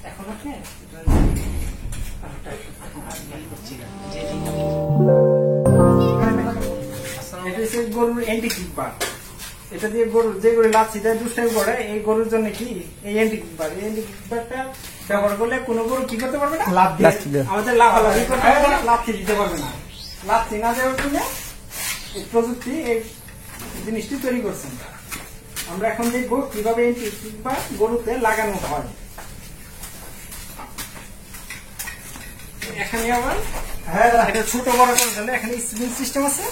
এখন আপনি গরুর এন্টি কিক বার, এটা দিয়ে গরু যে গরু লাচ্ছি দেয় দুষ্টামি করে, এই গরুর জন্য কি এই এন্টি কিক বার, এই এন্টি কিক বারটা ব্যবহার করলে কোনো গরু কি করতে পারবে না, আমাদের লাফালাফি করতে পারবে না, লাচ্ছি দিতে পারবে না। লাচ্ছি না দেওয়ার জন্য এই প্রযুক্তি এই জিনিসটি তৈরি করছেন। আমরা এখন দেখবো কিভাবে এন্টি কিক বার গরুতে লাগানো হয়। এখানে আবার এটা ছোট বড় করার জন্য এখানে স্প্রিং সিস্টেম আছে,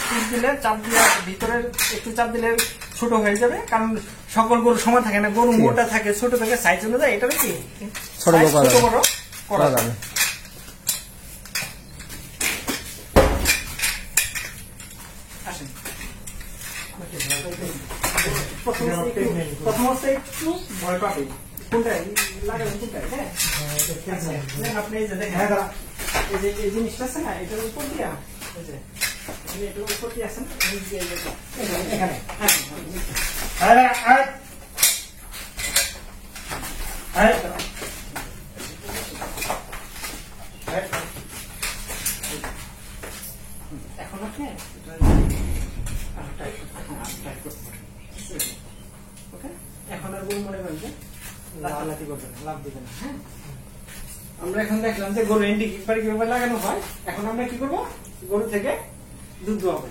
স্প্রিং দিলে চাপ দিয়ে ভিতরে একটু চাপ দিলে ছোট হয়ে যাবে, কারণ সকল গরু সমান থাকে না, গরু মোটা থাকে, ছোট থেকে সাইজ অনুযায়ী এটা কি ছোট বড় করা যাবে। আসেন প্রথম হচ্ছে একটু ভয় পাবে, কোনটাই লাগাবেন কোনটাই, হ্যাঁ আপনি এই যে দেখেন এই জিনিসটা আছে না, এটার উপর দিয়া এটার উপর দিয়ে আছে না এখানে, এখন আপনি এখন আর গরু মনে করেন যে লাফালাফি করবে না, লাভ দিবে না। হ্যাঁ, আমরা এখন দেখলাম যে গরু এন্টি কিক বার কিভাবে লাগানো হয়। এখন আমরা কি করবো, গরু থেকে দুধ দোয়াবো।